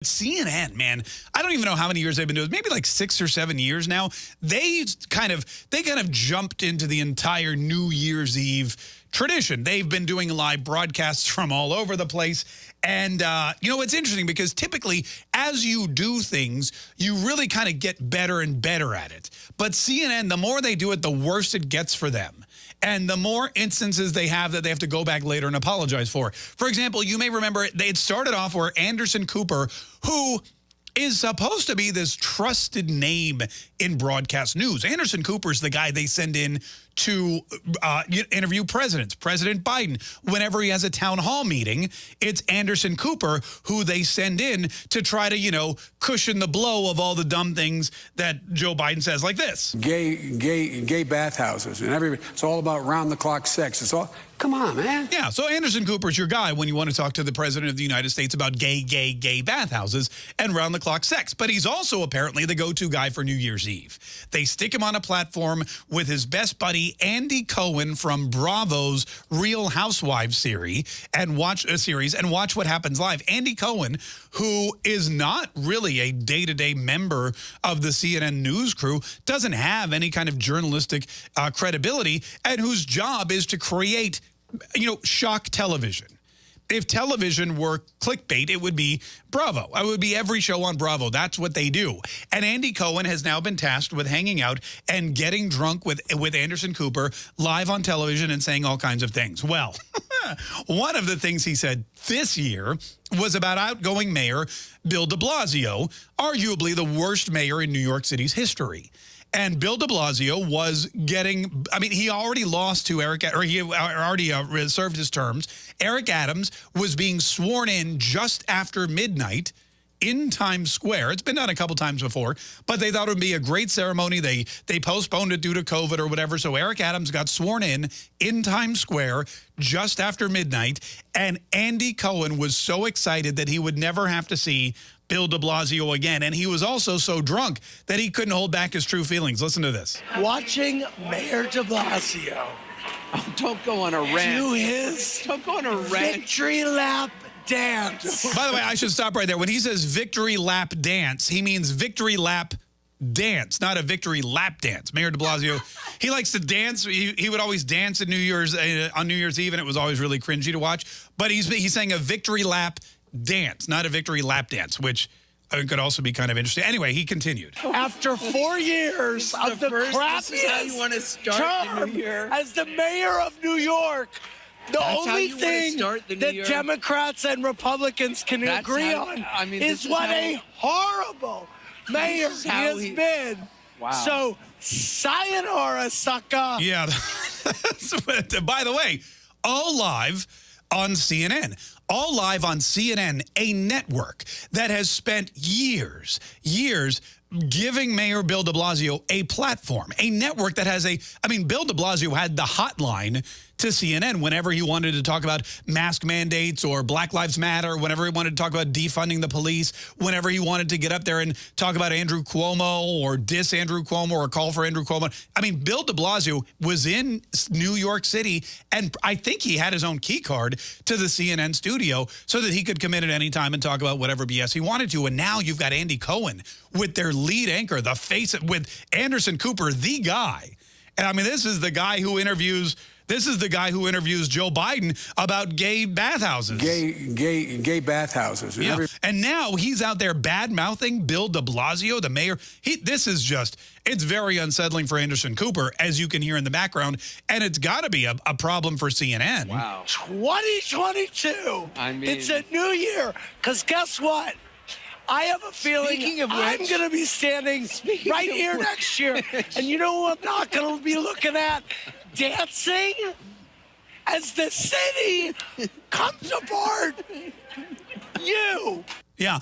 CNN, man, I don't even know how many years they've been doing it. Maybe like 6 or 7 years now. They kind of jumped into the entire New Year's Eve tradition. They've been doing live broadcasts from all over the place. And, you know, it's interesting because typically as you do things, you really kind of get better and better at it. But CNN, the more they do it, the worse it gets for them. And the more instances they have that they have to go back later and apologize for. For example, you may remember it started off where Anderson Cooper, who is supposed to be this trusted name in broadcast news. Anderson Cooper's the guy they send in to interview presidents. President Biden, whenever he has a town hall meeting, it's Anderson Cooper who they send in to try to, you know, cushion the blow of all the dumb things that Joe Biden says, like this. Gay bathhouses and everything. It's all about round-the-clock sex. It's all, come on, man. Yeah, so Anderson Cooper's your guy when you want to talk to the president of the United States about gay bathhouses and round-the-clock sex. But he's also apparently the go-to guy for New Year's Eve. They stick him on a platform with his best buddy, Andy Cohen from Bravo's Real Housewives series and watch what happens live. Andy Cohen, who is not really a day-to-day member of the CNN news crew, doesn't have any kind of journalistic credibility, and whose job is to create, you know, shock television. If television were clickbait, it would be Bravo. It would be every show on Bravo. That's what they do. And Andy Cohen has now been tasked with hanging out and getting drunk with Anderson Cooper live on television and saying all kinds of things. Well, one of the things he said this year was about outgoing Mayor Bill Deblasio, arguably the worst mayor in New York City's history. And Bill Deblasio was getting, I mean, he already lost to he already served his terms. Eric Adams was being sworn in just after midnight in Times Square. It's been done a couple times before, but they thought it would be a great ceremony. They postponed it due to COVID or whatever. So Eric Adams got sworn in Times Square just after midnight. And Andy Cohen was so excited that he would never have to see Bill Deblasio again. And he was also so drunk that he couldn't hold back his true feelings. Listen to this. Watching Mayor Deblasio don't go on a rant. do his victory lap dance. By the way, I should stop right there. When he says victory lap dance, he means victory lap dance, not a victory lap dance. Mayor Deblasio, he likes to dance. He would always dance on New Year's Eve, and it was always really cringy to watch. But he's saying a victory lap dance, not a victory lap dance, which could also be kind of interesting. Anyway, he continued. After 4 years of the crappiest term as the mayor of New York, the only thing that Democrats and Republicans can agree on is what a horrible mayor he has been. Wow. So, sayonara, sucker. Yeah. By the way, all live on CNN. All live on CNN, a network that has spent years giving Mayor Bill Deblasio a platform, a network that has Bill Deblasio had the hotline to CNN whenever he wanted to talk about mask mandates or Black Lives Matter, whenever he wanted to talk about defunding the police, whenever he wanted to get up there and talk about Andrew Cuomo or diss Andrew Cuomo or call for Andrew Cuomo. I mean, Bill Deblasio was in New York City, and I think he had his own key card to the CNN studio so that he could come in at any time and talk about whatever BS he wanted to. And now you've got Andy Cohen with their lead anchor, the face with Anderson Cooper, the guy. And I mean, this is the guy who interviews Joe Biden about gay bathhouses. Gay bathhouses. And yeah. And now he's out there bad-mouthing Bill Deblasio, the mayor. This is just, it's very unsettling for Anderson Cooper, as you can hear in the background. And it's got to be a problem for CNN. Wow. 2022. It's a new year. Because guess what? I have a feeling I'm going to be standing right here next year. And you know what I'm not going to be looking at? Dancing as the city comes apart. You. Yeah.